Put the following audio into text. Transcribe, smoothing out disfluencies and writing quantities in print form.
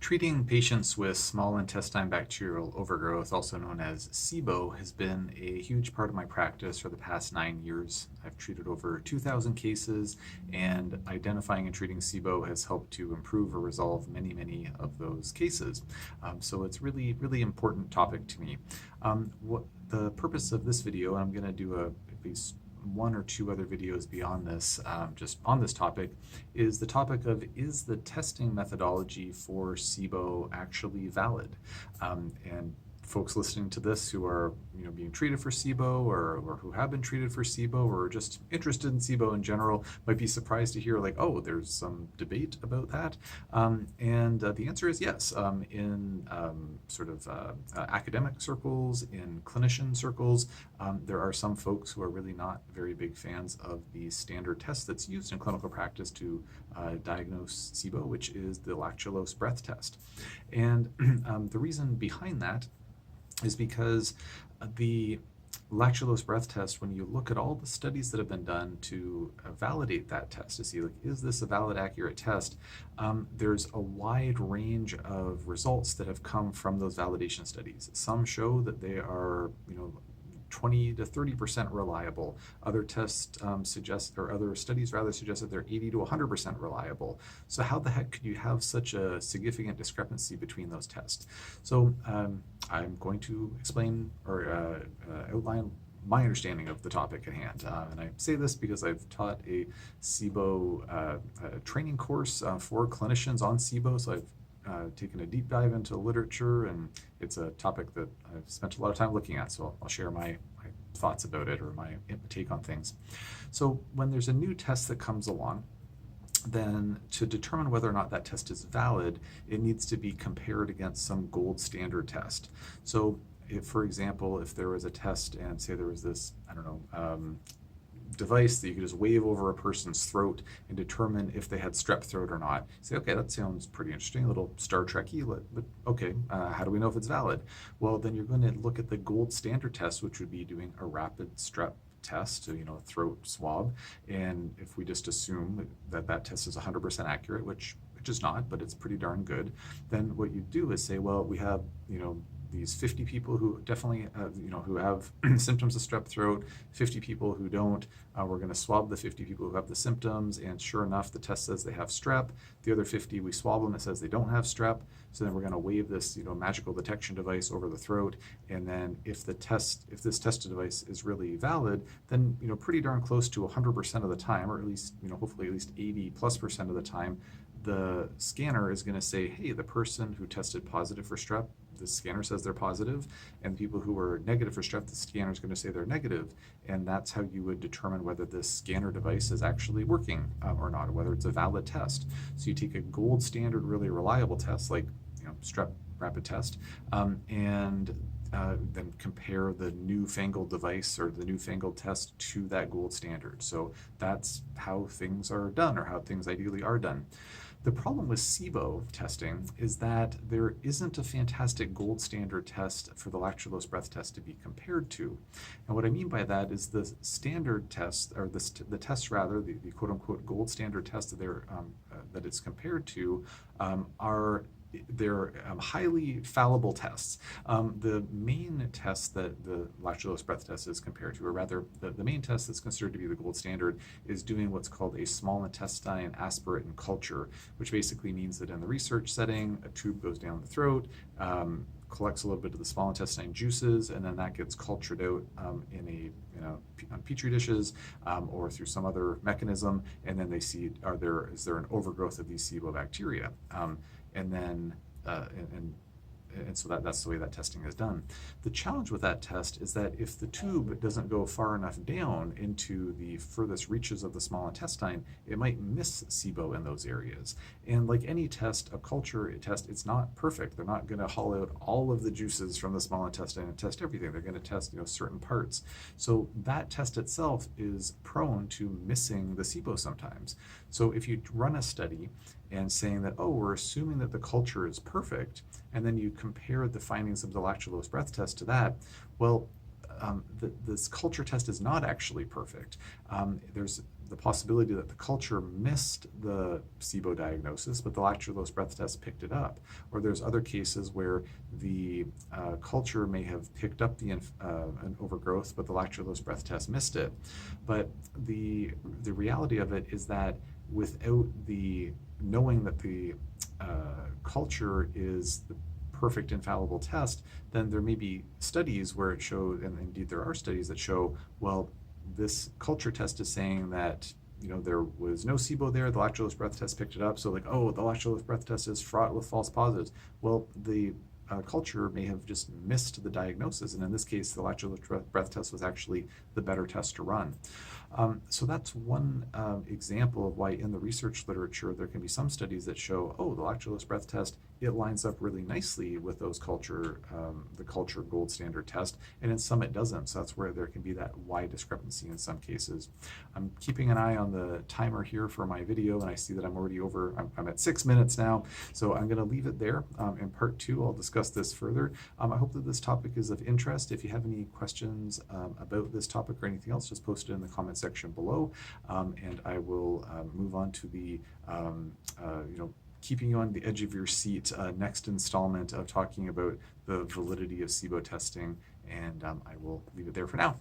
Treating patients with small intestine bacterial overgrowth, also known as SIBO, has been a huge part of my practice for the past 9 years. I've treated over 2,000 cases, and identifying and treating SIBO has helped to improve or resolve many of those cases. So it's really important topic to me. What the purpose of this video, and I'm going to do at least one or two other videos beyond this, just on this topic, is the topic of, is the testing methodology for SIBO actually valid? And folks listening to this who are being treated for SIBO or who have been treated for SIBO or are just interested in SIBO in general might be surprised to hear, like, oh, there's some debate about that. And the answer is yes. In academic circles, in clinician circles, there are some folks who are really not very big fans of the standard test that's used in clinical practice to diagnose SIBO, which is the lactulose breath test. And the reason behind that is because the lactulose breath test, when you look at all the studies that have been done to validate that test, to see, like, is this a valid, accurate test, there's a wide range of results that have come from those validation studies. Some show that they are 20 to 30% reliable. Other tests other studies rather suggest that they're 80 to 100% reliable. So how the heck could you have such a significant discrepancy between those tests? So I'm going to explain or outline my understanding of the topic at hand. And I say this because I've taught a SIBO training course for clinicians on SIBO. So I've taken a deep dive into literature, and it's a topic that I've spent a lot of time looking at, so I'll share my thoughts about it or my take on things. So when there's a new test that comes along, then to determine whether or not that test is valid, it needs to be compared against some gold standard test. So if, for example, if there was a test and say there was this, device that you could just wave over a person's throat and determine if they had strep throat or not. Say, okay, that sounds pretty interesting, a little Star Trek-y, but okay, how do we know if it's valid? Well, then you're going to look at the gold standard test, which would be doing a rapid strep test, so, throat swab. And if we just assume that that test is 100% accurate, which is not, but it's pretty darn good, then what you do is say, well, we have, these 50 people who definitely, who have symptoms of strep throat, 50 people who don't. We're going to swab the 50 people who have the symptoms, and sure enough, the test says they have strep. The other 50, we swab them, it says they don't have strep. So then we're going to wave this, magical detection device over the throat, and then if this tested device is really valid, then pretty darn close to 100% of the time, or at least hopefully at least 80+% of the time, the scanner is going to say, hey, the person who tested positive for strep, the scanner says they're positive, and people who are negative for strep, the scanner is going to say they're negative, and that's how you would determine whether this scanner device is actually working or not, or whether it's a valid test. So you take a gold standard, really reliable test like strep rapid test, and then compare the newfangled device or the newfangled test to that gold standard. So that's how things are done, or how things ideally are done. The problem with SIBO testing is that there isn't a fantastic gold standard test for the lactulose breath test to be compared to. And what I mean by that is the standard test, or the tests rather, the quote-unquote gold standard test that it's compared to, they're highly fallible tests. The main test that the lactulose breath test is compared to, or rather the main test that's considered to be the gold standard, is doing what's called a small intestine aspirate and culture, which basically means that in the research setting, a tube goes down the throat, collects a little bit of the small intestine juices, and then that gets cultured out on petri dishes or through some other mechanism, and then they see, is there an overgrowth of these SIBO bacteria? And so that's the way that testing is done. The challenge with that test is that if the tube doesn't go far enough down into the furthest reaches of the small intestine, it might miss SIBO in those areas. And like any test, a culture test, it's not perfect. They're not going to haul out all of the juices from the small intestine and test everything. They're going to test certain parts. So that test itself is prone to missing the SIBO sometimes. So if you run a study and saying that, oh, we're assuming that the culture is perfect, and then you compare the findings of the lactulose breath test to that, well, this culture test is not actually perfect. There's the possibility that the culture missed the SIBO diagnosis, but the lactulose breath test picked it up. Or there's other cases where the culture may have picked up an overgrowth, but the lactulose breath test missed it. But the reality of it is that without the knowing that the culture is the perfect infallible test, then there may be studies where it showed, and indeed there are studies that show, well, this culture test is saying that there was no SIBO there, the lactulose breath test picked it up, so like, oh, the lactulose breath test is fraught with false positives. Well, the culture may have just missed the diagnosis, and in this case, the lactulose breath test was actually the better test to run. So that's one example of why in the research literature there can be some studies that show, oh, the lactulose breath test, it lines up really nicely with those the culture gold standard test, and in some it doesn't. So that's where there can be that wide discrepancy in some cases. I'm keeping an eye on the timer here for my video, and I see that I'm already over, I'm at 6 minutes now, so I'm going to leave it there. In part 2, I'll discuss this further. I hope that this topic is of interest. If you have any questions about this topic or anything else, just post it in the comment section below, and I will move on to the keeping you on the edge of your seat next installment of talking about the validity of SIBO testing, and I will leave it there for now.